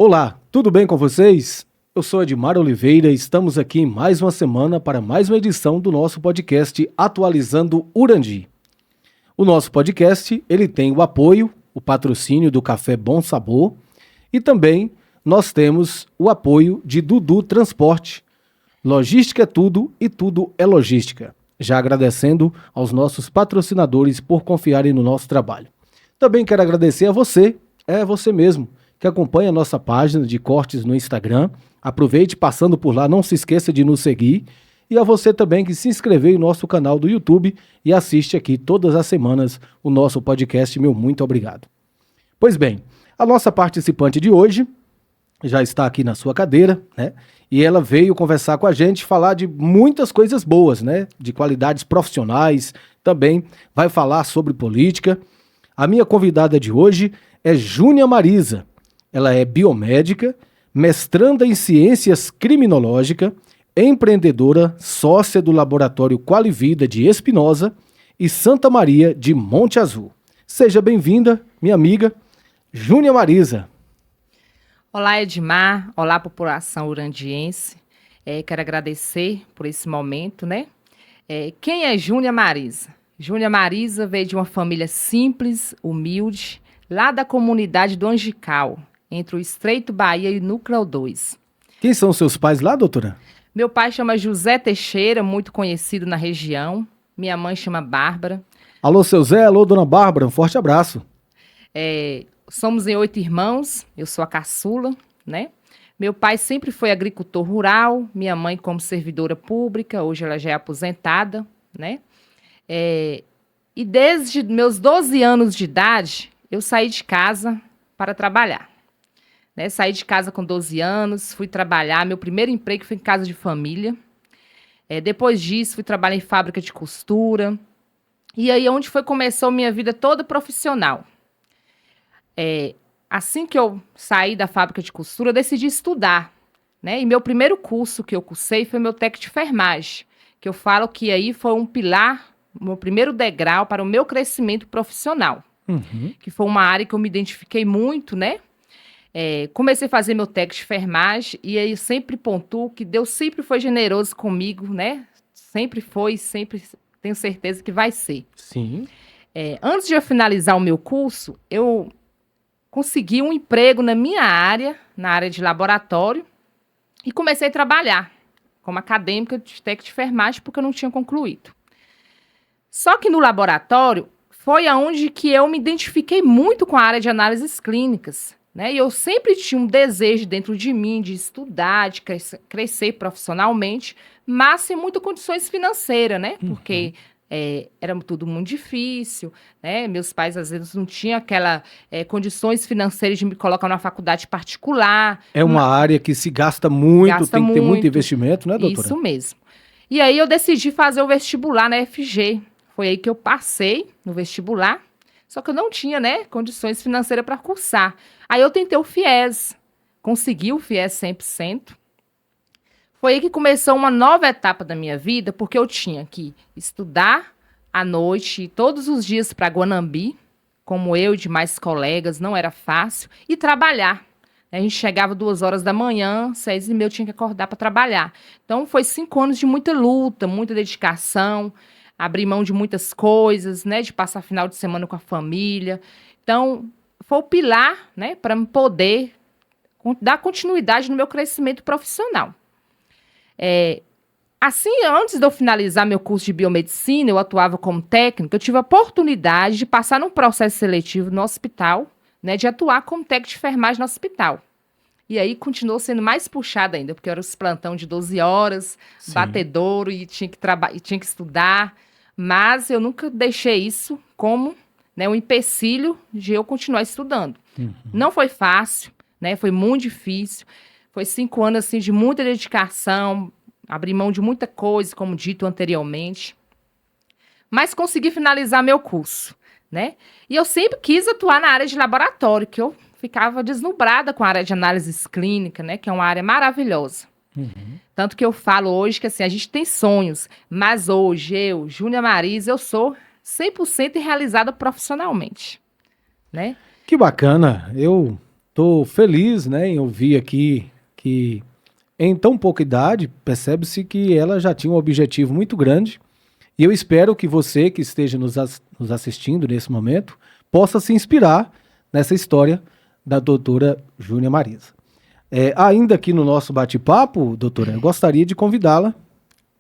Olá, tudo bem com vocês? Eu sou Edmar Oliveira e estamos aqui em mais uma semana para mais uma edição do nosso podcast Atualizando Urandi. O nosso podcast, ele tem o apoio, o patrocínio do Café Bom Sabor e também nós temos o apoio de Dudu Transporte. Logística é tudo e tudo é logística. Já agradecendo aos nossos patrocinadores por confiarem no nosso trabalho. Também quero agradecer a você, você mesmo, que acompanha a nossa página de cortes no Instagram. Aproveite passando por lá, não se esqueça de nos seguir. E a você também que se inscreveu em nosso canal do YouTube e assiste aqui todas as semanas o nosso podcast. Meu muito obrigado. Pois bem, a nossa participante de hoje já está aqui na sua cadeira, né? E ela veio conversar com a gente, falar de muitas coisas boas, né? De qualidades profissionais, também vai falar sobre política. A minha convidada de hoje é Júnia Marisa. Ela é biomédica, mestranda em ciências criminológicas, empreendedora, sócia do laboratório Qualivida de Espinosa e Santa Maria de Monte Azul. Seja bem-vinda, minha amiga Júnia Marisa. Olá, Edmar. Olá, população urandiense. Quero agradecer por esse momento, né? Quem é Júnia Marisa? Júnia Marisa veio de uma família simples, humilde, lá da comunidade do Angical, entre o Estreito Bahia e o Núcleo 2. Quem são seus pais lá, doutora? Meu pai chama José Teixeira, muito conhecido na região. Minha mãe chama Bárbara. Alô, seu Zé. Alô, dona Bárbara. Um forte abraço. Somos em 8 irmãos, eu sou a caçula, né? Meu pai sempre foi agricultor rural, minha mãe como servidora pública, hoje ela já é aposentada, né? E desde meus 12 anos de idade, eu saí de casa para trabalhar. Né? Saí de casa com 12 anos, fui trabalhar, meu primeiro emprego foi em casa de família. Depois disso, fui trabalhar em fábrica de costura. E aí, onde começou minha vida toda profissional. Assim que eu saí da fábrica de costura, eu decidi estudar, né? E meu primeiro curso que eu cursei foi meu técnico de enfermagem, que eu falo que aí foi um pilar, meu primeiro degrau para o meu crescimento profissional, que foi uma área que eu me identifiquei muito, né? Comecei a fazer meu técnico de enfermagem e aí eu sempre pontuo que Deus sempre foi generoso comigo, né? Sempre foi, sempre tenho certeza que vai ser. Sim. Antes de eu finalizar o meu curso, eu consegui um emprego na minha área, na área de laboratório, e comecei a trabalhar como acadêmica de técnico de enfermagem, porque eu não tinha concluído. Só que no laboratório foi aonde que eu me identifiquei muito com a área de análises clínicas, né? E eu sempre tinha um desejo dentro de mim de estudar, de crescer profissionalmente, mas sem muitas condições financeiras, né? Porque era tudo muito difícil, né? Meus pais, às vezes, não tinham aquelas condições financeiras de me colocar numa faculdade particular. É uma área que se gasta muito, Gasta tem que ter muito muito. investimento, né, doutora? Isso mesmo. E aí eu decidi fazer o vestibular na FG. Foi aí que eu passei no vestibular, só que eu não tinha, né, condições financeiras para cursar. Aí eu tentei o FIES, consegui o FIES 100%. Foi aí que começou uma nova etapa da minha vida, porque eu tinha que estudar à noite, todos os dias para Guanambi, como eu e demais colegas, não era fácil, e trabalhar. A gente chegava 2 horas da manhã, 6h30 eu tinha que acordar para trabalhar. Então, foi 5 anos de muita luta, muita dedicação, abrir mão de muitas coisas, né, de passar final de semana com a família. Então, foi o pilar, né, para me poder dar continuidade no meu crescimento profissional. Assim, antes de eu finalizar meu curso de biomedicina, eu atuava como técnica, eu tive a oportunidade de passar num processo seletivo no hospital, né, de atuar como técnico de enfermagem no hospital. E aí continuou sendo mais puxada ainda, porque era os plantão de 12 horas, Sim. batedouro, e tinha que estudar, mas eu nunca deixei isso como, né, um empecilho de eu continuar estudando. Não foi fácil, né, foi muito difícil. Foi 5 anos assim, de muita dedicação, abrir mão de muita coisa, como dito anteriormente. Mas consegui finalizar meu curso, né? E eu sempre quis atuar na área de laboratório, que eu ficava deslumbrada com a área de análises clínicas, né? Que é uma área maravilhosa. Tanto que eu falo hoje que assim, a gente tem sonhos, mas hoje eu, Júnia Marisa, eu sou 100% realizada profissionalmente, né? Que bacana. Eu Estou feliz, né, em ouvir aqui que em tão pouca idade percebe-se que ela já tinha um objetivo muito grande e eu espero que você que esteja nos assistindo nesse momento possa se inspirar nessa história da doutora Júnia Marisa. Ainda aqui no nosso bate-papo, doutora, eu gostaria de convidá-la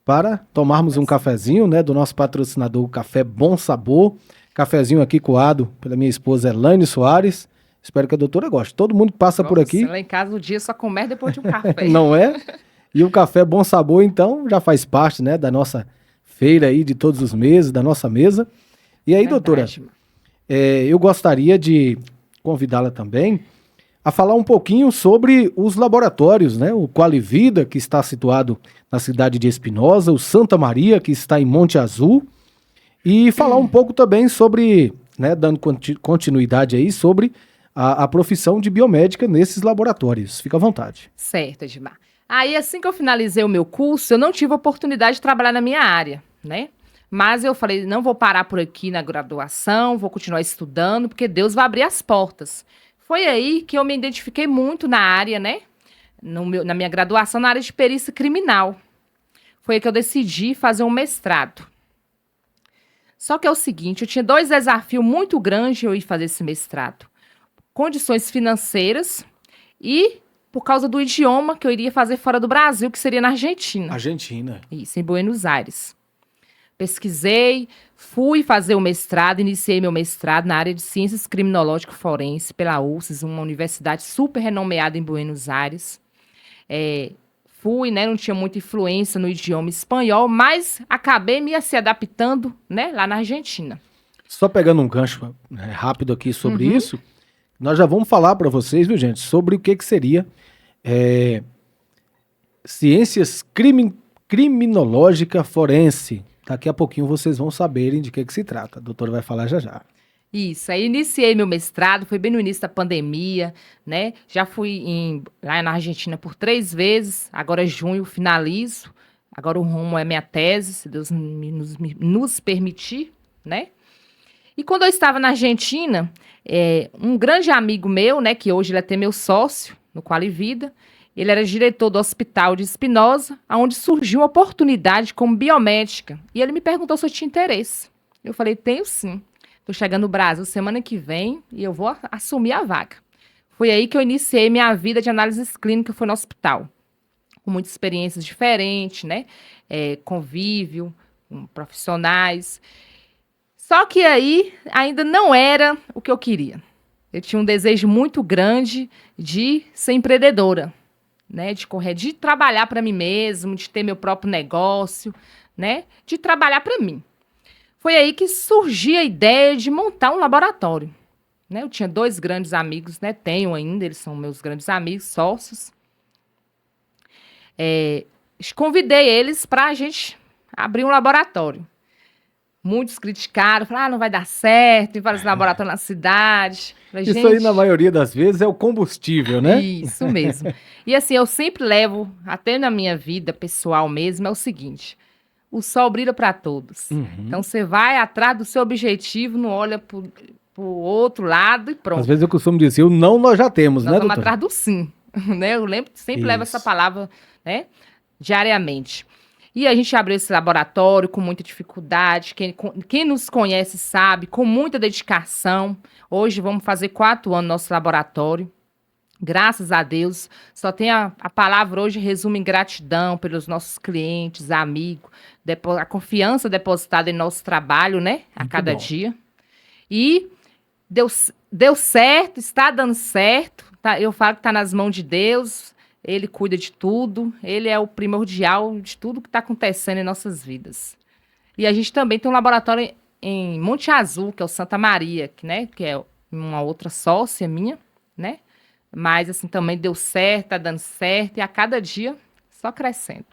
para tomarmos um cafezinho, né, do nosso patrocinador, o Café Bom Sabor, cafezinho aqui coado pela minha esposa Elaine Soares. Espero que a doutora goste. Todo mundo que passa por aqui. Lá em casa o dia só comer depois de um café. Não é? E o Café Bom Sabor, então, já faz parte, né, da nossa feira aí de todos os meses, da nossa mesa. E aí, doutora, eu gostaria de convidá-la também a falar um pouquinho sobre os laboratórios, né? O Qualivida, que está situado na cidade de Espinosa, o Santa Maria, que está em Monte Azul, e falar um pouco também sobre, né, dando continuidade aí, sobre a profissão de biomédica nesses laboratórios. Fica à vontade. Certo, Edmar. Aí, assim que eu finalizei o meu curso, eu não tive oportunidade de trabalhar na minha área, né? Mas eu falei, não vou parar por aqui na graduação, vou continuar estudando, porque Deus vai abrir as portas. Foi aí que eu me identifiquei muito na área, né? Na minha graduação, na área de perícia criminal. Foi aí que eu decidi fazer um mestrado. Só que é o seguinte, eu tinha 2 desafios muito grandes eu ir fazer esse mestrado. Condições financeiras e por causa do idioma que eu iria fazer fora do Brasil, que seria na Argentina. Argentina. Isso, em Buenos Aires. Pesquisei, fui fazer o mestrado, iniciei meu mestrado na área de Ciências Criminológico Forense pela UCES, uma universidade super renomeada em Buenos Aires. Fui, né, não tinha muita influência no idioma espanhol, mas acabei me se adaptando, né, lá na Argentina. Só pegando um gancho, né, rápido aqui sobre isso, nós já vamos falar para vocês, viu, gente, sobre o que seria ciências criminológica forense. Daqui a pouquinho vocês vão saberem de que se trata. A doutora vai falar já já. Isso, aí iniciei meu mestrado, foi bem no início da pandemia, né? Já fui lá na Argentina por 3 vezes, agora junho finalizo. Agora o rumo é minha tese, se Deus nos permitir, né? E quando eu estava na Argentina, um grande amigo meu, né, que hoje ele é até meu sócio no Qualivida, ele era diretor do Hospital de Espinosa, onde surgiu uma oportunidade como biomédica. E ele me perguntou se eu tinha interesse. Eu falei, tenho sim. Estou chegando no Brasil semana que vem e eu vou assumir a vaga. Foi aí que eu iniciei minha vida de análises clínicas, foi no hospital. Com muitas experiências diferentes, né? Convívio, com profissionais. Só que aí ainda não era o que eu queria. Eu tinha um desejo muito grande de ser empreendedora. Né, de trabalhar para mim mesmo, de ter meu próprio negócio, né, de trabalhar para mim. Foi aí que surgiu a ideia de montar um laboratório. Né, eu tinha 2 grandes amigos, né, tenho ainda, eles são meus grandes amigos, sócios. Convidei eles para a gente abrir um laboratório. Muitos criticaram, falaram, não vai dar certo, tem vários laboratórios na cidade. Falei, isso aí, na maioria das vezes, é o combustível, né? Isso mesmo. E assim, eu sempre levo, até na minha vida pessoal mesmo, é o seguinte, o sol brilha para todos. Então, você vai atrás do seu objetivo, não olha pro outro lado e pronto. Às vezes eu costumo dizer, o não nós já temos, nós né, vamos doutora? atrás do sim. Né? Eu sempre levo essa palavra, né, diariamente. E a gente abriu esse laboratório com muita dificuldade. Quem nos conhece sabe, com muita dedicação. Hoje vamos fazer 4 anos no nosso laboratório. Graças a Deus. Só tem a palavra hoje resume em gratidão pelos nossos clientes, amigos, a confiança depositada em nosso trabalho, né? A cada dia. E deu certo, está dando certo. Tá? Eu falo que está nas mãos de Deus. Ele cuida de tudo, ele é o primordial de tudo que está acontecendo em nossas vidas. E a gente também tem um laboratório em Monte Azul, que é o Santa Maria, que é uma outra sócia minha, né? Mas assim, também deu certo, está dando certo, e a cada dia só crescendo.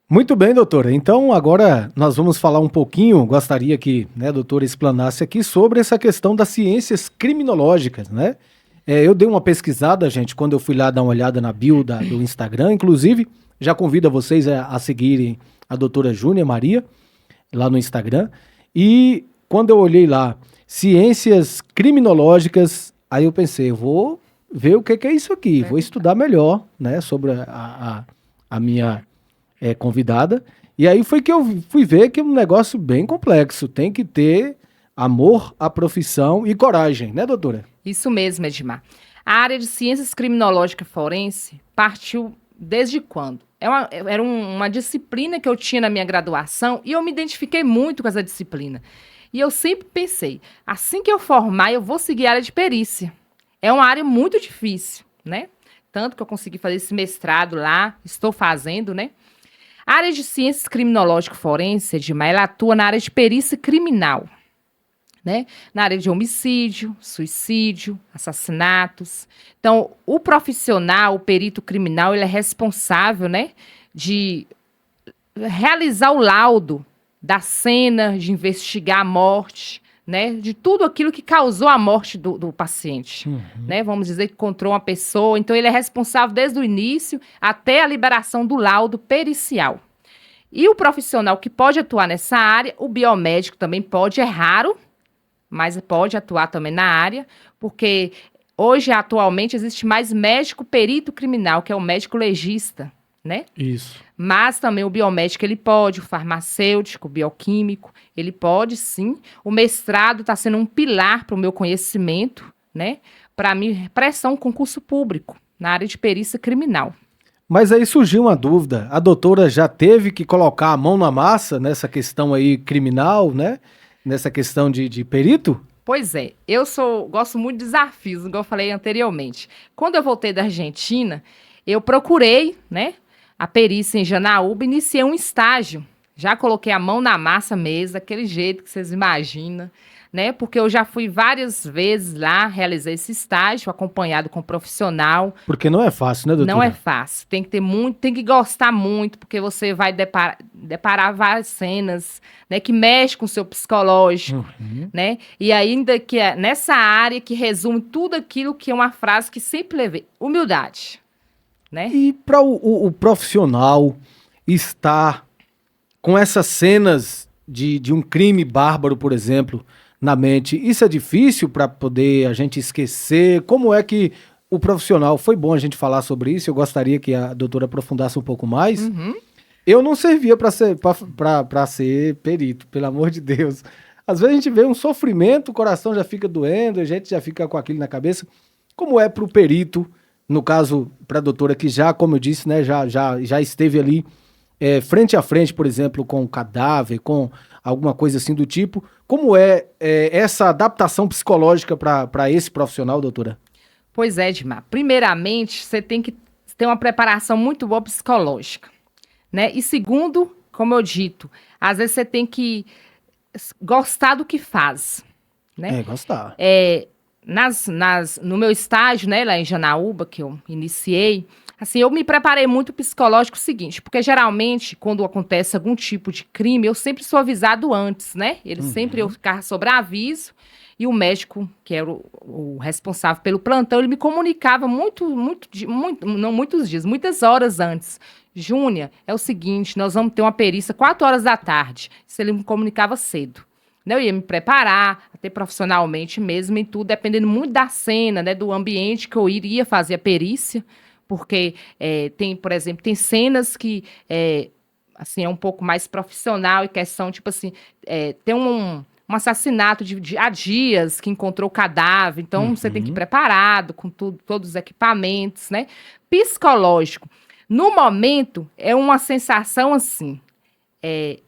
Muito bem, doutora. Então, agora nós vamos falar um pouquinho, gostaria que, né, a doutora explanasse aqui sobre essa questão das ciências criminológicas, né? Eu dei uma pesquisada, gente, quando eu fui lá dar uma olhada na bio do Instagram, inclusive, já convido vocês a seguirem a doutora Júnia Maria, lá no Instagram, e quando eu olhei lá, ciências criminológicas, aí eu pensei, eu ver o que é isso aqui, vou estudar melhor, né, sobre a minha convidada. E aí foi que eu fui ver que é um negócio bem complexo, tem que ter amor à profissão e coragem, né, doutora? Isso mesmo, Edmar. A área de ciências criminológicas forense partiu desde quando? Era uma disciplina que eu tinha na minha graduação e eu me identifiquei muito com essa disciplina. E eu sempre pensei, assim que eu formar, eu vou seguir a área de perícia. É uma área muito difícil, né? Tanto que eu consegui fazer esse mestrado lá, estou fazendo, né? A área de ciências criminológicas forense, Edmar, ela atua na área de perícia criminal, né? Na área de homicídio, suicídio, assassinatos. Então, o profissional, o perito criminal, ele é responsável, né, de realizar o laudo da cena, de investigar a morte, né, de tudo aquilo que causou a morte do paciente, né? Vamos dizer que encontrou uma pessoa, então ele é responsável desde o início até a liberação do laudo pericial. E o profissional que pode atuar nessa área, o biomédico também pode, é raro, mas pode atuar também na área, porque hoje, atualmente, existe mais médico perito criminal, que é o médico legista, né? Isso. Mas também o biomédico, ele pode, o farmacêutico, o bioquímico, ele pode sim. O mestrado está sendo um pilar para o meu conhecimento, né? Para mim, prestar um concurso público na área de perícia criminal. Mas aí surgiu uma dúvida, a doutora já teve que colocar a mão na massa nessa questão aí criminal, né? Nessa questão de perito? Pois é, gosto muito de desafios, igual eu falei anteriormente. Quando eu voltei da Argentina, eu procurei, né, a perícia em Janaúba, iniciei um estágio. Já coloquei a mão na massa mesmo, daquele jeito que vocês imaginam, né? Porque eu já fui várias vezes lá, realizei esse estágio, acompanhado com um profissional. Porque não é fácil, né, doutora? Não é fácil, tem que ter muito, tem que gostar muito, porque você vai deparar várias cenas, né, que mexem com o seu psicológico, né? E ainda que é nessa área que resume tudo aquilo que é uma frase que sempre levei, humildade, né? E para o profissional estar com essas cenas de um crime bárbaro, por exemplo, na mente, isso é difícil para poder a gente esquecer? Como é que o profissional, foi bom a gente falar sobre isso, eu gostaria que a doutora aprofundasse um pouco mais. Eu não servia para ser perito, pelo amor de Deus. Às vezes a gente vê um sofrimento, o coração já fica doendo, a gente já fica com aquilo na cabeça. Como é para o perito, no caso, para a doutora, que já, como eu disse, né, já esteve ali frente a frente, por exemplo, com um cadáver, com alguma coisa assim do tipo. Como é essa adaptação psicológica para esse profissional, doutora? Pois é, Edmar. Primeiramente, você tem que ter uma preparação muito boa psicológica, né? E segundo, como eu dito, às vezes você tem que gostar do que faz, né? Gostar. No meu estágio, né, lá em Janaúba, que eu iniciei, assim, eu me preparei muito psicológico o seguinte, porque geralmente, quando acontece algum tipo de crime, eu sempre sou avisado antes, né? Sempre eu ficava sob aviso, e o médico, que era o responsável pelo plantão, ele me comunicava não muitos dias, muitas horas antes. Júnia, é o seguinte, nós vamos ter uma perícia 4 horas da tarde. Isso ele me comunicava cedo. Eu ia me preparar, até profissionalmente mesmo, em tudo, dependendo muito da cena, né, do ambiente que eu iria fazer a perícia, porque tem, por exemplo, tem cenas que assim, é um pouco mais profissional e questão, tipo assim, tem um assassinato há dias que encontrou o cadáver, então você tem que ir preparado com todos os equipamentos, né? Psicológico. No momento, é uma sensação assim,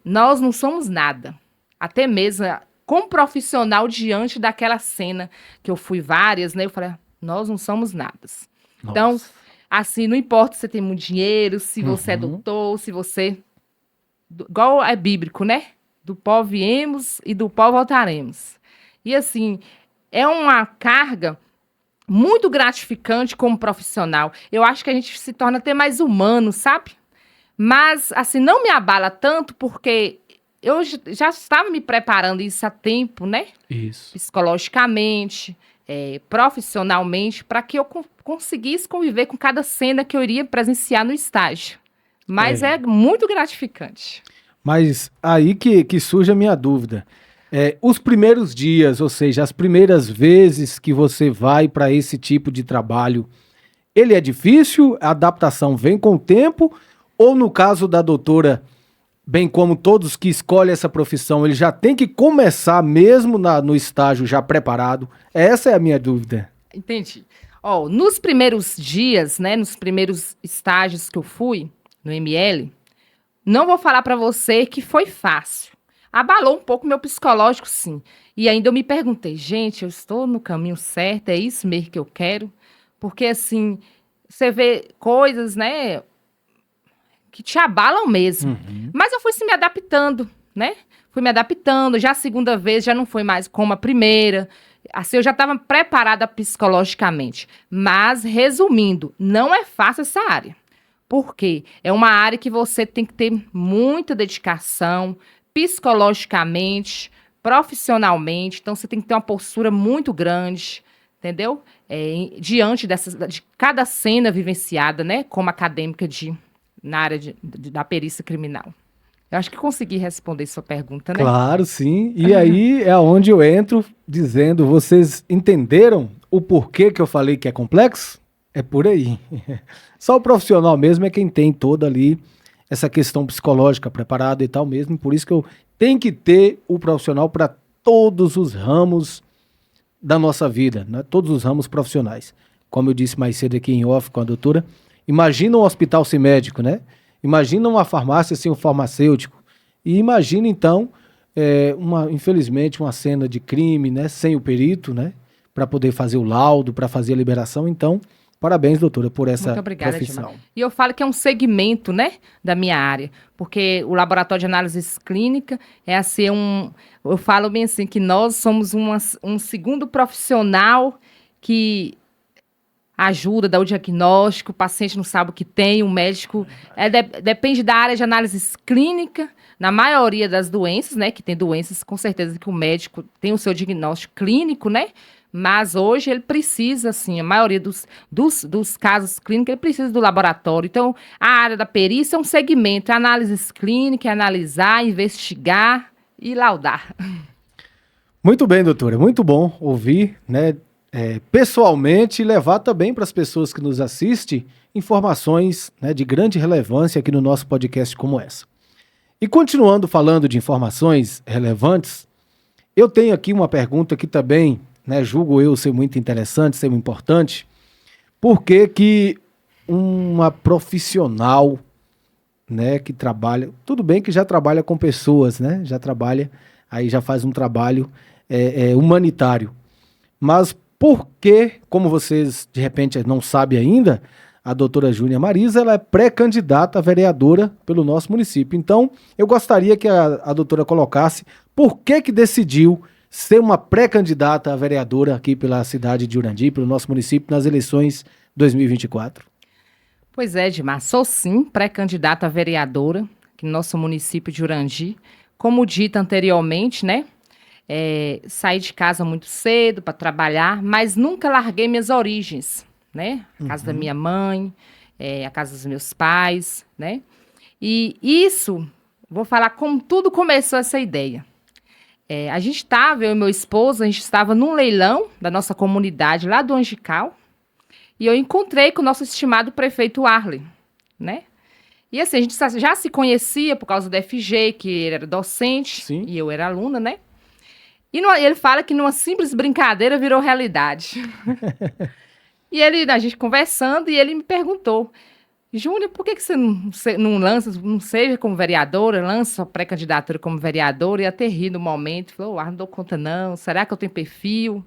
nós não somos nada. Até mesmo como profissional diante daquela cena, que eu fui várias, né? Eu falei, nós não somos nada. Nossa. Então, assim, não importa se você tem muito dinheiro, se você é doutor, se você... Igual é bíblico, né? Do pó viemos e do pó voltaremos. E assim, é uma carga muito gratificante como profissional. Eu acho que a gente se torna até mais humano, sabe? Mas, assim, não me abala tanto porque eu já estava me preparando isso há tempo, né? Isso. Psicologicamente, profissionalmente, para que eu conseguisse conviver com cada cena que eu iria presenciar no estágio. Mas é muito gratificante. Mas aí que surge a minha dúvida. Os primeiros dias, ou seja, as primeiras vezes que você vai para esse tipo de trabalho, ele é difícil? A adaptação vem com o tempo? Ou no caso da doutora, bem como todos que escolhem essa profissão, ele já tem que começar mesmo no estágio já preparado? Essa é a minha dúvida. Entendi. Ó, nos primeiros dias, né, nos primeiros estágios que eu fui no ML, não vou falar para você que foi fácil. Abalou um pouco meu psicológico, sim. E ainda eu me perguntei, gente, eu estou no caminho certo? É isso mesmo que eu quero? Porque, assim, você vê coisas, né, que te abalam mesmo. Mas eu fui se me adaptando, né? Fui me adaptando. Já a segunda vez já não foi mais como a primeira. Assim, eu já estava preparada psicologicamente. Mas, resumindo, não é fácil essa área. Por quê? É uma área que você tem que ter muita dedicação, psicologicamente, profissionalmente. Então, você tem que ter uma postura muito grande, entendeu? Diante de cada cena vivenciada, né? Como acadêmica na área da perícia criminal. Eu acho que consegui responder sua pergunta, né? Claro, sim. E aí é onde eu entro dizendo, vocês entenderam o porquê que eu falei que é complexo? É por aí. Só o profissional mesmo é quem tem toda ali essa questão psicológica preparada e tal mesmo. Por isso que eu tenho que ter o profissional para todos os ramos da nossa vida, né? Todos os ramos profissionais. Como eu disse mais cedo aqui em off com a doutora, imagina um hospital sem médico, né? Imagina uma farmácia sem um farmacêutico. E imagina, então, infelizmente, uma cena de crime, né? Sem o perito, né? Para poder fazer o laudo, para fazer a liberação. Então, parabéns, doutora, por essa Muito obrigada, profissão. Edmar. E eu falo que é um segmento, né, da minha área, porque o laboratório de análises clínica é assim, eu falo bem assim, que nós somos um segundo profissional que ajuda, dá o diagnóstico, o paciente não sabe o que tem, o médico... depende da área de análises clínica, na maioria das doenças, né? Que tem doenças, com certeza, que o médico tem o seu diagnóstico clínico, né? Mas hoje ele precisa, assim, a maioria dos casos clínicos, ele precisa do laboratório. Então, a área da perícia é um segmento, é análises clínicas, é analisar, investigar e laudar. Muito bem, doutora. Muito bom ouvir, né? Pessoalmente, levar também para as pessoas que nos assistem informações, né, de grande relevância aqui no nosso podcast como essa. E continuando falando de informações relevantes, eu tenho aqui uma pergunta que também, né, julgo eu ser muito interessante, ser muito importante. Por que uma profissional, né, que trabalha, tudo bem que já trabalha com pessoas, né, já trabalha, aí já faz um trabalho humanitário, mas por que, como vocês de repente não sabem ainda, a doutora Júnia Marisa, ela é pré-candidata a vereadora pelo nosso município. Então, eu gostaria que a doutora colocasse por que decidiu ser uma pré-candidata a vereadora aqui pela cidade de Urandi, pelo nosso município, nas eleições 2024. Pois é, Edmar, sou sim pré-candidata a vereadora aqui no nosso município de Urandi. Como dito anteriormente, né? Saí de casa muito cedo para trabalhar, mas nunca larguei minhas origens, né? A casa da minha mãe, a casa dos meus pais, né? E isso, vou falar como tudo começou essa ideia. A gente estava, eu e meu esposo, a gente estava num leilão da nossa comunidade lá do Angical, e eu encontrei com o nosso estimado prefeito Arley, né? E assim, a gente já se conhecia por causa do FG, que ele era docente, Sim. E eu era aluna, né? E ele fala que numa simples brincadeira virou realidade. E a gente conversando, e ele me perguntou, Júnior, por que você não lança, não seja como vereadora, lança sua pré-candidatura como vereadora? E até ri no momento, falou, não dou conta não, será que eu tenho perfil?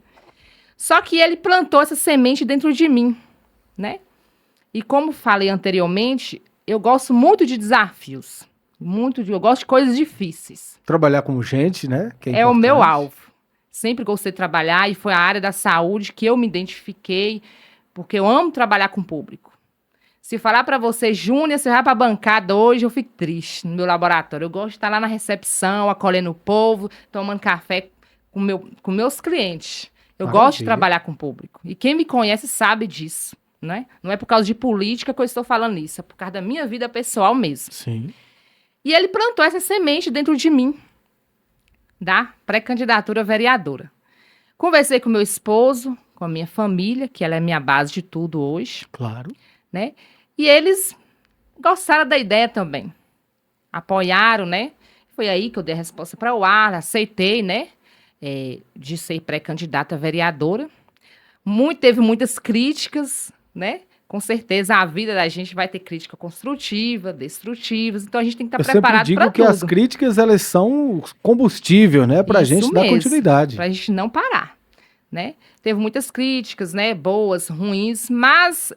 Só que ele plantou essa semente dentro de mim, né? E como falei anteriormente, eu gosto muito de desafios. Eu gosto de coisas difíceis. Trabalhar com gente, né? Que é o meu alvo. Sempre gostei de trabalhar e foi a área da saúde que eu me identifiquei, porque eu amo trabalhar com o público. Se falar para você, Júnior, você vai para a bancada hoje, eu fico triste no meu laboratório. Eu gosto de estar lá na recepção, acolhendo o povo, tomando café com meus clientes. Eu gosto de trabalhar com o público. E quem me conhece sabe disso, né? Não é por causa de política que eu estou falando isso, é por causa da minha vida pessoal mesmo. Sim. E ele plantou essa semente dentro de mim. da pré-candidatura vereadora. Conversei com meu esposo, com a minha família, que ela é minha base de tudo hoje. Claro. Né? E eles gostaram da ideia também. Apoiaram, né? Foi aí que eu dei a resposta para o ar, aceitei, né? De ser pré-candidata a vereadora. Teve muitas críticas, né? Com certeza a vida da gente vai ter crítica construtiva, destrutivas, então a gente tem que estar preparado para tudo. Eu sempre digo que as críticas, elas são combustível, né? Para a gente dar continuidade. Para a gente não parar, né? Teve muitas críticas, né? Boas, ruins, mas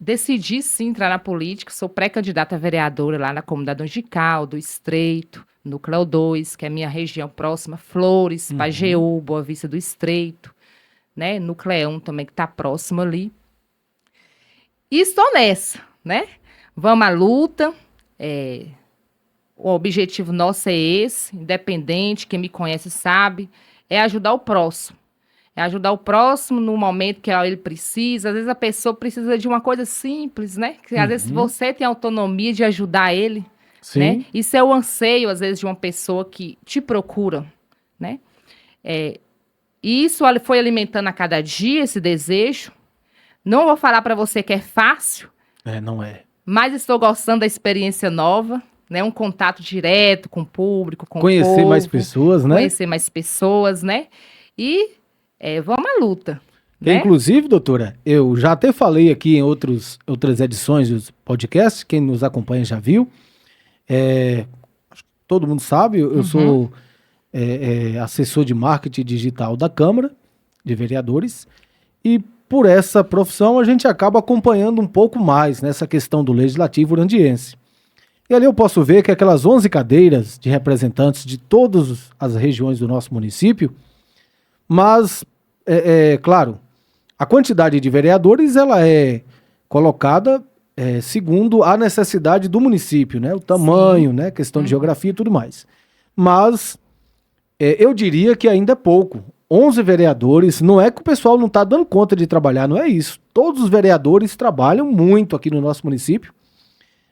decidi sim entrar na política, sou pré-candidata a vereadora lá na comunidade Angical, do Estreito, Núcleo 2, que é a minha região próxima, Flores, Pajeú, Boa Vista do Estreito, né? Núcleo 1 também que está próximo ali. E estou nessa, né? Vamos à luta. O objetivo nosso é esse, independente, quem me conhece sabe, é ajudar o próximo. É ajudar o próximo no momento que ele precisa. Às vezes a pessoa precisa de uma coisa simples, né? Que às vezes você tem autonomia de ajudar ele, sim, né? Isso é o anseio, às vezes, de uma pessoa que te procura, né? E isso foi alimentando a cada dia esse desejo. Não vou falar para você que é fácil. Não é. Mas estou gostando da experiência nova, né? Um contato direto com o público, com o povo. Conhecer mais pessoas, né? Conhecer mais pessoas, né? E vamos à luta. Né? Inclusive, doutora, eu já até falei aqui em outras edições dos podcasts, quem nos acompanha já viu. Todo mundo sabe, eu sou assessor de marketing digital da Câmara de Vereadores e por essa profissão a gente acaba acompanhando um pouco mais nessa questão do Legislativo urandiense. E ali eu posso ver que aquelas 11 cadeiras de representantes de todas as regiões do nosso município, mas, claro, a quantidade de vereadores ela é colocada segundo a necessidade do município, né? O tamanho, né? Questão de geografia e tudo mais. Mas eu diria que ainda é pouco. 11 vereadores, não é que o pessoal não está dando conta de trabalhar, não é isso. Todos os vereadores trabalham muito aqui no nosso município,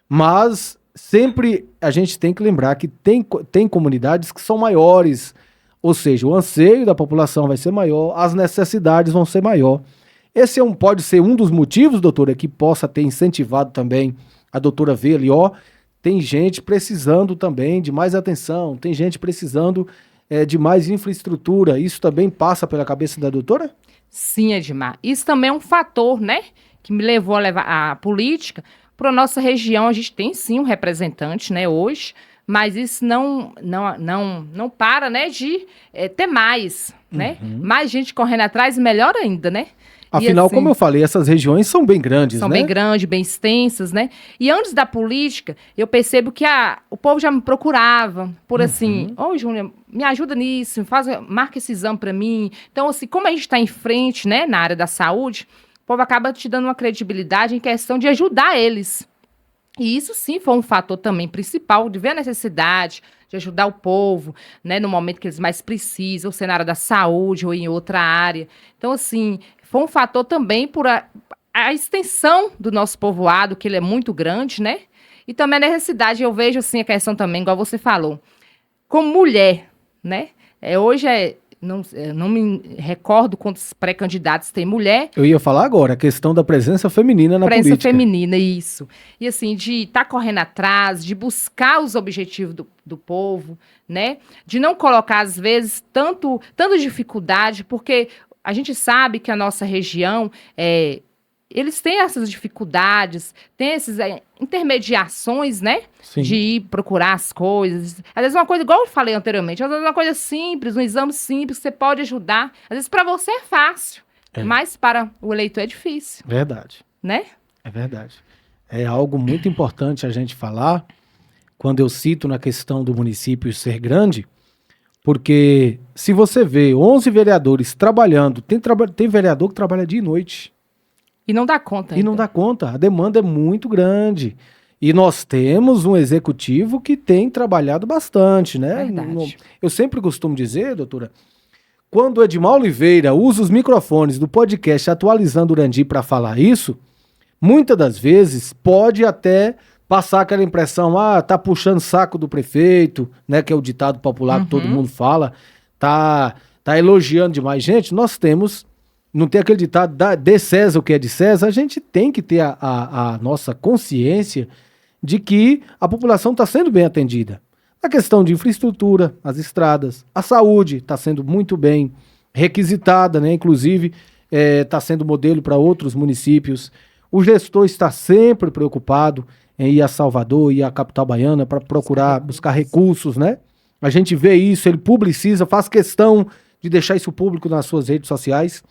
mas sempre a gente tem que lembrar que tem comunidades que são maiores, ou seja, o anseio da população vai ser maior, as necessidades vão ser maior. Esse pode ser um dos motivos, doutora, que possa ter incentivado também a doutora ver ali, tem gente precisando também de mais atenção, tem gente precisando de mais infraestrutura. Isso também passa pela cabeça da doutora? Sim, Edmar. Isso também é um fator, né, que me levou a levar a política para a nossa região. A gente tem sim um representante, né, hoje, mas isso não para, né, de ter mais, né? Mais gente correndo atrás, melhor ainda, né? Afinal, como eu falei, essas regiões são bem grandes, São bem grandes, bem extensas, né? E antes da política, eu percebo que o povo já me procurava por assim, Júnior, me ajuda nisso, marca esse exame para mim. Então, assim, como a gente está em frente, né, na área da saúde, o povo acaba te dando uma credibilidade em questão de ajudar eles. E isso sim foi um fator também principal de ver a necessidade de ajudar o povo, né, no momento que eles mais precisam, ou seja, na área da saúde ou em outra área. Então, assim, foi um fator também por a extensão do nosso povoado, que ele é muito grande, né? E também a necessidade, eu vejo assim a questão também, igual você falou, como mulher, né? Hoje não me recordo quantos pré-candidatos tem mulher. Eu ia falar agora, a questão da presença feminina na política. Presença feminina, isso. E assim, de estar correndo atrás, de buscar os objetivos do povo, né? De não colocar, às vezes, tanta dificuldade, porque a gente sabe que a nossa região, eles têm essas dificuldades, têm essas intermediações, né? Sim. De ir procurar as coisas. Às vezes uma coisa, igual eu falei anteriormente, às vezes uma coisa simples, um exame simples, você pode ajudar. Às vezes para você é fácil, mas para o eleitor é difícil. Verdade. Né? É verdade. É algo muito importante a gente falar, quando eu cito na questão do município ser grande, porque se você vê 11 vereadores trabalhando, tem vereador que trabalha dia e noite. E não dá conta ainda. E não dá conta, a demanda é muito grande. E nós temos um executivo que tem trabalhado bastante, né? Verdade. Eu sempre costumo dizer, doutora, quando o Edmar Oliveira usa os microfones do podcast Atualizando Urandi para falar isso, muitas das vezes pode até passar aquela impressão, tá puxando saco do prefeito, né, que é o ditado popular que todo mundo fala, tá elogiando demais. Gente, nós temos, não tem aquele ditado, dê César o que é de César, a gente tem que ter a nossa consciência de que a população está sendo bem atendida. A questão de infraestrutura, as estradas, a saúde está sendo muito bem requisitada, né? Inclusive está sendo modelo para outros municípios. O gestor está sempre preocupado em ir a Salvador e a capital baiana para procurar buscar recursos, né? A gente vê isso, ele publiciza, faz questão de deixar isso público nas suas redes sociais.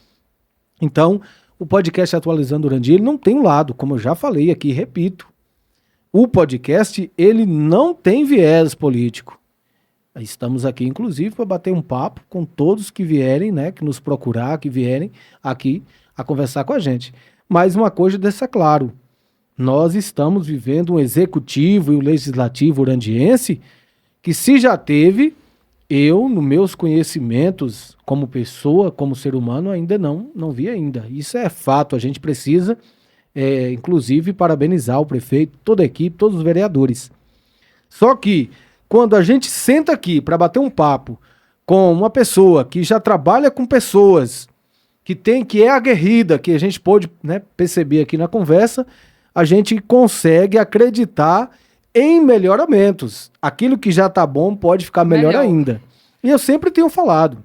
Então, o podcast Atualizando Urandi, ele não tem um lado, como eu já falei aqui, repito. O podcast, ele não tem viés político. Estamos aqui, inclusive, para bater um papo com todos que vierem, né, que nos procurar, que vierem aqui a conversar com a gente. Mas uma coisa deixa claro, nós estamos vivendo um executivo e um legislativo urandiense que, se já teve, eu, nos meus conhecimentos como pessoa, como ser humano, ainda não vi ainda. Isso é fato, a gente precisa, inclusive, parabenizar o prefeito, toda a equipe, todos os vereadores. Só que, quando a gente senta aqui para bater um papo com uma pessoa que já trabalha com pessoas, que é aguerrida, que a gente pôde, né, perceber aqui na conversa, a gente consegue acreditar em melhoramentos. Aquilo que já está bom pode ficar melhor ainda. E eu sempre tenho falado,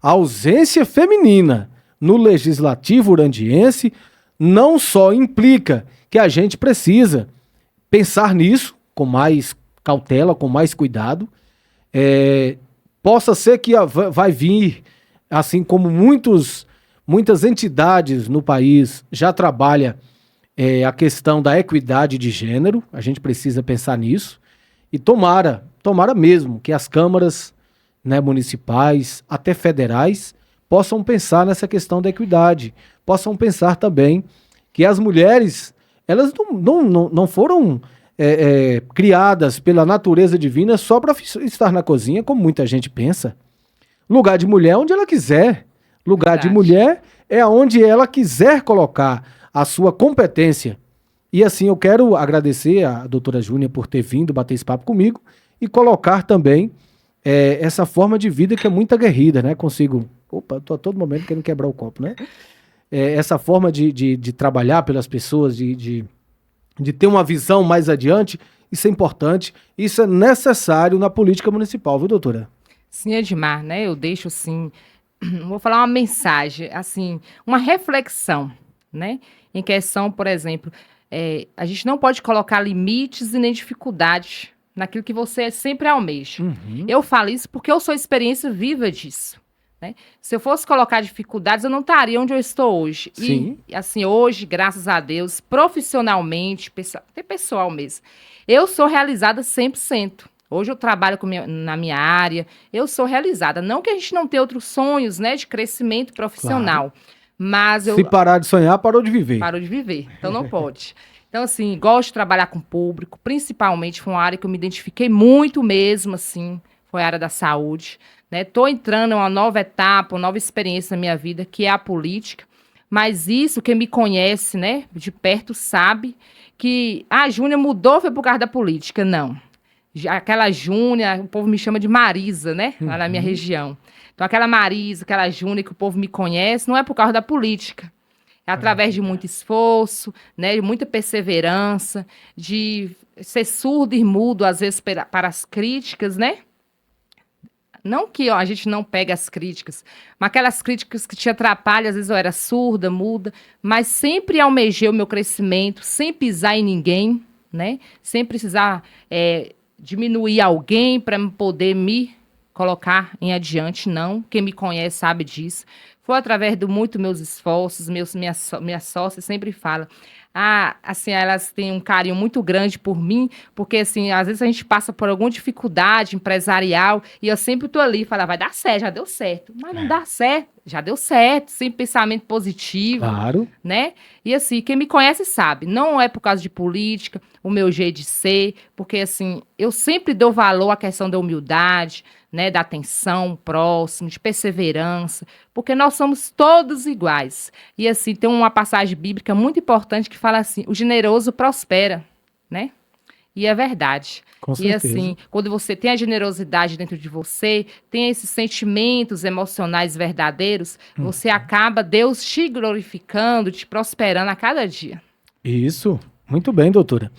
a ausência feminina no legislativo urandiense não só implica que a gente precisa pensar nisso com mais cautela, com mais cuidado. Possa ser que vai vir, assim como muitas entidades no país já trabalham a questão da equidade de gênero, a gente precisa pensar nisso, e tomara mesmo que as câmaras, né, municipais, até federais, possam pensar nessa questão da equidade, possam pensar também que as mulheres, elas não foram criadas pela natureza divina só para estar na cozinha, como muita gente pensa. Lugar de mulher é onde ela quiser. Lugar de mulher é onde ela quiser colocar a sua competência. E assim, eu quero agradecer a doutora Júnia por ter vindo bater esse papo comigo e colocar também essa forma de vida que é muito aguerrida, né? Tô a todo momento querendo quebrar o copo, né? Essa forma de trabalhar pelas pessoas, de ter uma visão mais adiante, isso é importante, isso é necessário na política municipal, viu, doutora? Sim, Edmar, né? Eu deixo, assim, vou falar uma mensagem, assim, uma reflexão, né? Em questão, por exemplo, a gente não pode colocar limites e nem dificuldades naquilo que você sempre almeja. Uhum. Eu falo isso porque eu sou experiência viva disso, né? Se eu fosse colocar dificuldades, eu não estaria onde eu estou hoje. Sim. E, assim, hoje, graças a Deus, profissionalmente, até pessoal mesmo, eu sou realizada 100%. Hoje eu trabalho na minha área, eu sou realizada. Não que a gente não tenha outros sonhos, né, de crescimento profissional, claro. Mas se parar de sonhar, parou de viver. Parou de viver, então não pode. Então, assim, gosto de trabalhar com o público, principalmente foi uma área que eu me identifiquei muito mesmo, assim, foi a área da saúde, né? Tô entrando em uma nova etapa, uma nova experiência na minha vida, que é a política, mas isso, quem me conhece, né, de perto sabe que a Júnia mudou foi por causa da política, não. Aquela Júnia, o povo me chama de Marisa, né, lá na minha região. Então, aquela Marisa, aquela Júnia que o povo me conhece, não é por causa da política. É através de muito esforço, né, de muita perseverança, de ser surdo e mudo, às vezes, para as críticas, né? Não que a gente não pegue as críticas, mas aquelas críticas que te atrapalham, às vezes eu era surda, muda, mas sempre almejei o meu crescimento, sem pisar em ninguém, né? Sem precisar diminuir alguém para poder me colocar em adiante, não. Quem me conhece sabe disso. Foi através de muito meus esforços, minha sócia sempre fala, assim, elas têm um carinho muito grande por mim, porque, assim, às vezes a gente passa por alguma dificuldade empresarial e eu sempre tô ali e falo, vai dar certo, já deu certo. Mas não dá certo, já deu certo, sem pensamento positivo, claro, né? E, assim, quem me conhece sabe, não é por causa de política, o meu jeito de ser, porque, assim, eu sempre dou valor à questão da humildade, né, da atenção próximo, de perseverança, porque nós somos todos iguais. E, assim, tem uma passagem bíblica muito importante que fala assim, o generoso prospera. né? E é verdade. Com E certeza. assim, quando você tem a generosidade dentro de você, tem esses sentimentos emocionais verdadeiros, você acaba, Deus te glorificando, te prosperando a cada dia. Isso, muito bem, doutora.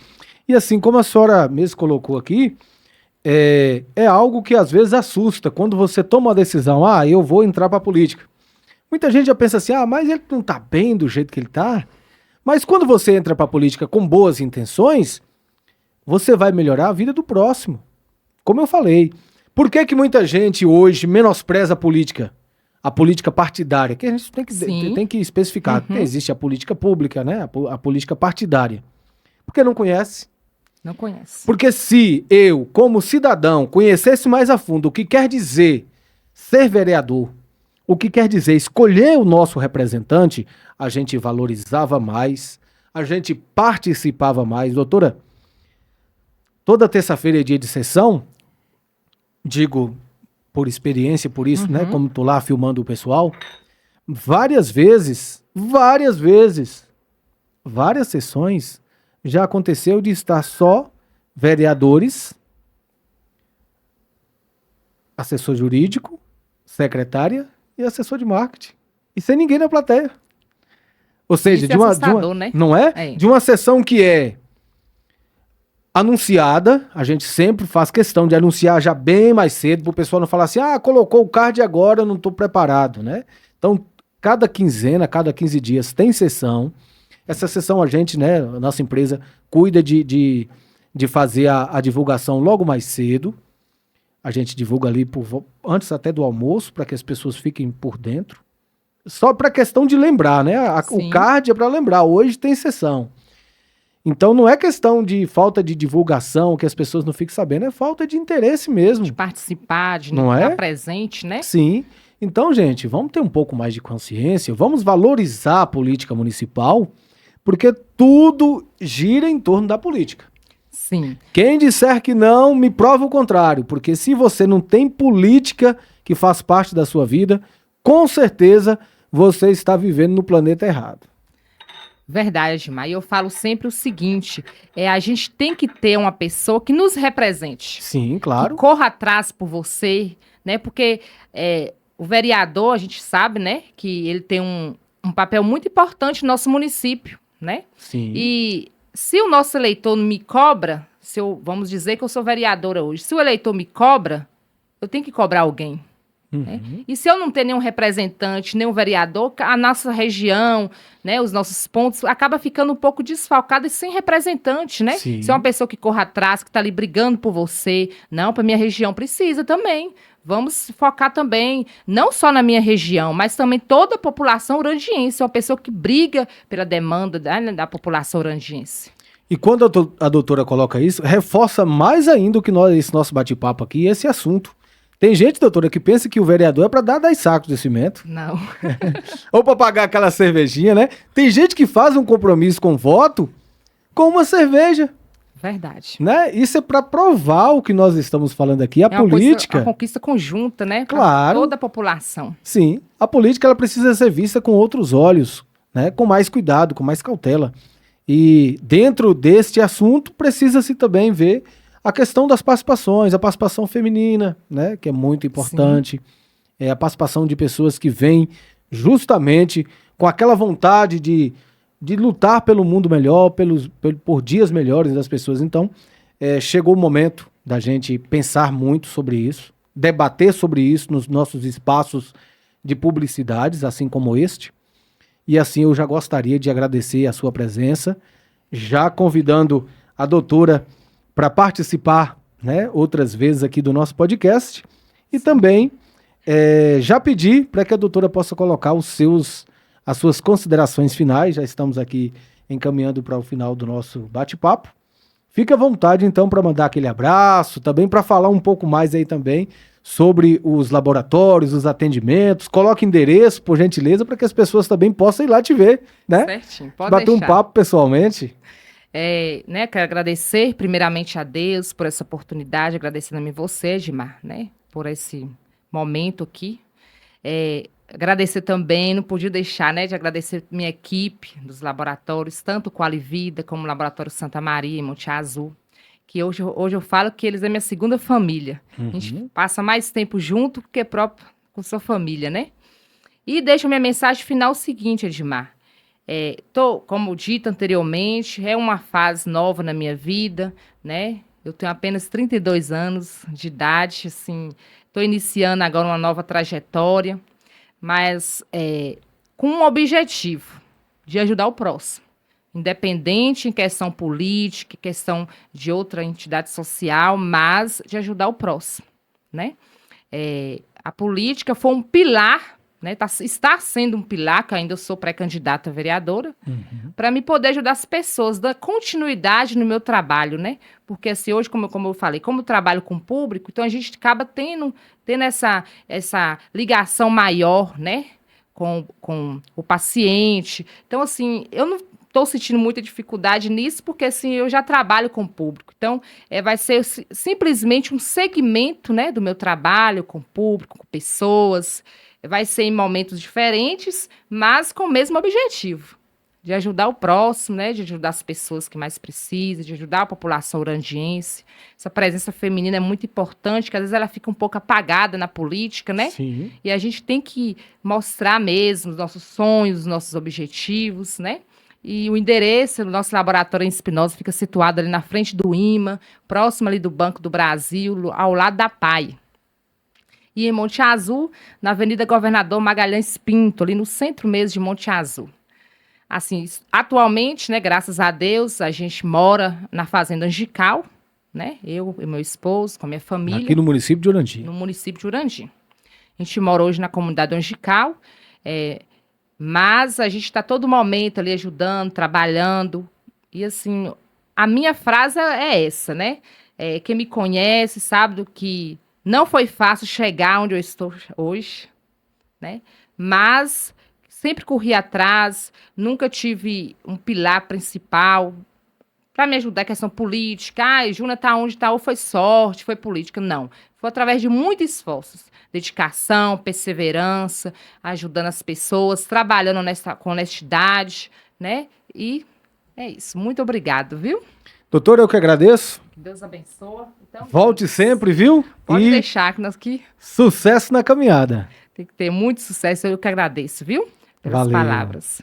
E assim, como a senhora mesmo colocou aqui, é algo que às vezes assusta quando você toma uma decisão, eu vou entrar para a política. Muita gente já pensa assim, mas ele não está bem do jeito que ele está. Mas quando você entra para a política com boas intenções, você vai melhorar a vida do próximo. Como eu falei. Por que que muita gente hoje menospreza a política partidária? Que a gente Sim. tem que especificar. Existe a política pública, né? A política partidária. Porque não conhece. Não conhece. Porque se eu, como cidadão, conhecesse mais a fundo o que quer dizer ser vereador, o que quer dizer escolher o nosso representante, a gente valorizava mais, a gente participava mais. Doutora, toda terça-feira é dia de sessão, digo por experiência, por isso, né, como tô lá filmando o pessoal, várias sessões já aconteceu de estar só vereadores, assessor jurídico, secretária e assessor de marketing. E sem ninguém na plateia. Ou seja, Isso é assustador, né? não é? É. De uma sessão que é anunciada, a gente sempre faz questão de anunciar já bem mais cedo, para o pessoal não falar assim, colocou o card agora, eu não estou preparado, né? Então, cada quinzena, cada 15 dias tem sessão. Essa sessão a gente, né, a nossa empresa, cuida de fazer a divulgação logo mais cedo. A gente divulga ali antes até do almoço, para que as pessoas fiquem por dentro. Só para questão de lembrar, né? O card é para lembrar, hoje tem sessão. Então não é questão de falta de divulgação, que as pessoas não fiquem sabendo, é falta de interesse mesmo. De participar, de não estar é? presente, né? Sim. Então, gente, vamos ter um pouco mais de consciência, vamos valorizar a política municipal, porque tudo gira em torno da política. Sim. Quem disser que não, me prova o contrário, porque se você não tem política que faz parte da sua vida, com certeza você está vivendo no planeta errado. Verdade, Edmar. E eu falo sempre o seguinte, a gente tem que ter uma pessoa que nos represente. Sim, claro. Que corra atrás por você, né? Porque o vereador, a gente sabe, né? Que ele tem um papel muito importante no nosso município, né? Sim. E se o nosso eleitor me cobra, vamos dizer que eu sou vereadora hoje, se o eleitor me cobra, eu tenho que cobrar alguém. Né? E se eu não ter nenhum representante, nenhum vereador, a nossa região, né, os nossos pontos, acaba ficando um pouco desfalcada e sem representante, né? Sim. Se é uma pessoa que corre atrás, que está ali brigando por você, não, para minha região precisa também. Vamos focar também, não só na minha região, mas também toda a população urandiense, uma pessoa que briga pela demanda da população urandiense. E quando a doutora coloca isso, reforça mais ainda o que esse nosso bate-papo aqui, esse assunto. Tem gente, doutora, que pensa que o vereador é para dar 10 sacos de cimento. Não. Ou para pagar aquela cervejinha, né? Tem gente que faz um compromisso com voto com uma cerveja. Verdade. Né? Isso é para provar o que nós estamos falando aqui. A política... É uma conquista conjunta, né? Claro. Pra toda a população. Sim. A política ela precisa ser vista com outros olhos, né? Com mais cuidado, com mais cautela. E dentro deste assunto, precisa-se também ver a questão das participações, a participação feminina, né, que é muito importante, a participação de pessoas que vêm justamente com aquela vontade de lutar pelo mundo melhor, por dias melhores das pessoas. Então, chegou o momento da gente pensar muito sobre isso, debater sobre isso nos nossos espaços de publicidades, assim como este. E assim eu já gostaria de agradecer a sua presença, já convidando a doutora para participar, né, outras vezes aqui do nosso podcast. E também já pedi para que a doutora possa colocar as suas considerações finais. Já estamos aqui encaminhando para o final do nosso bate-papo. Fique à vontade, então, para mandar aquele abraço, também para falar um pouco mais aí também sobre os laboratórios, os atendimentos. Coloque endereço, por gentileza, para que as pessoas também possam ir lá te ver, né? Certinho, pode bater deixar. Um papo pessoalmente. Né, quero agradecer primeiramente a Deus por essa oportunidade, agradecendo a mim você, Edmar, né, por esse momento aqui. agradecer também, não podia deixar, né, de agradecer minha equipe dos laboratórios, tanto o Qualivida como o Laboratório Santa Maria, em Monte Azul, que hoje eu falo que eles é minha segunda família. A gente passa mais tempo junto que próprio com sua família, né? E deixo minha mensagem final seguinte, Edmar. Como dito anteriormente, é uma fase nova na minha vida, né? Eu tenho apenas 32 anos de idade, assim, estou iniciando agora uma nova trajetória, mas com um objetivo de ajudar o próximo. Independente em questão política, em questão de outra entidade social, mas de ajudar o próximo, né? A política foi um pilar, né? Está sendo um pilar, que ainda eu sou pré-candidata a vereadora, para me poder ajudar as pessoas, dar continuidade no meu trabalho, né? Porque assim, hoje, como eu falei, como eu trabalho com o público, então a gente acaba tendo essa ligação maior, né? Com o paciente. Então, assim, eu não estou sentindo muita dificuldade nisso, porque assim, eu já trabalho com o público. Então, vai ser simplesmente um segmento, né, do meu trabalho com o público, com pessoas. Vai ser em momentos diferentes, mas com o mesmo objetivo, de ajudar o próximo, né, de ajudar as pessoas que mais precisam, de ajudar a população urandiense. Essa presença feminina é muito importante, que às vezes ela fica um pouco apagada na política, né? Sim. E a gente tem que mostrar mesmo os nossos sonhos, os nossos objetivos, né? E o endereço do nosso laboratório em Espinosa fica situado ali na frente do IMA, próximo ali do Banco do Brasil, ao lado da PAI. E em Monte Azul, na Avenida Governador Magalhães Pinto, ali no centro mesmo de Monte Azul. Assim, atualmente, né, graças a Deus, a gente mora na Fazenda Angical, né? Eu e meu esposo, com a minha família. Aqui no município de Urandi. No município de Urandi. A gente mora hoje na comunidade Angical, mas a gente está todo momento ali ajudando, trabalhando. E assim, a minha frase é essa, né? Quem me conhece sabe do que não foi fácil chegar onde eu estou hoje, né? Mas sempre corri atrás, nunca tive um pilar principal para me ajudar, questão política. Júnior está onde está, ou foi sorte, foi política. Não, foi através de muitos esforços, dedicação, perseverança, ajudando as pessoas, trabalhando com honestidade, né? E é isso. Muito obrigado, viu? Doutora, eu que agradeço. Que Deus abençoe. Então, Volte sempre, viu? Pode deixar que nós aqui sucesso na caminhada. Tem que ter muito sucesso. Eu que agradeço, viu? Pelas palavras.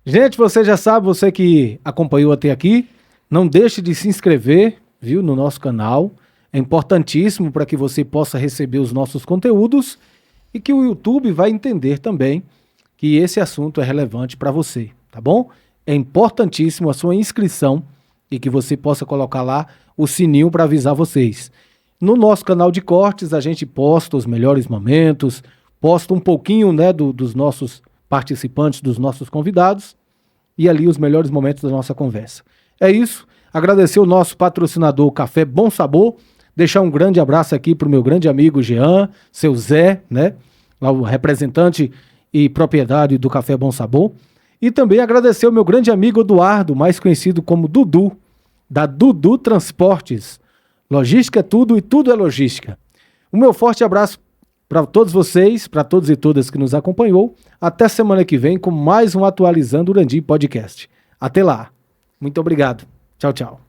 Gente, você já sabe, você que acompanhou até aqui, não deixe de se inscrever, viu, no nosso canal. É importantíssimo para que você possa receber os nossos conteúdos e que o YouTube vai entender também que esse assunto é relevante para você, tá bom? É importantíssimo a sua inscrição e que você possa colocar lá o sininho para avisar vocês. No nosso canal de cortes, a gente posta os melhores momentos, posta um pouquinho, né, dos nossos participantes, dos nossos convidados e ali os melhores momentos da nossa conversa. É isso. Agradecer o nosso patrocinador Café Bom Sabor, deixar um grande abraço aqui para o meu grande amigo Jean, seu Zé, né, lá o representante e proprietário do Café Bom Sabor. E também agradecer o meu grande amigo Eduardo, mais conhecido como Dudu, da Dudu Transportes. Logística é tudo e tudo é logística. O meu forte abraço para todos vocês, para todos e todas que nos acompanhou. Até semana que vem com mais um Atualizando Urandi Podcast. Até lá. Muito obrigado. Tchau, tchau.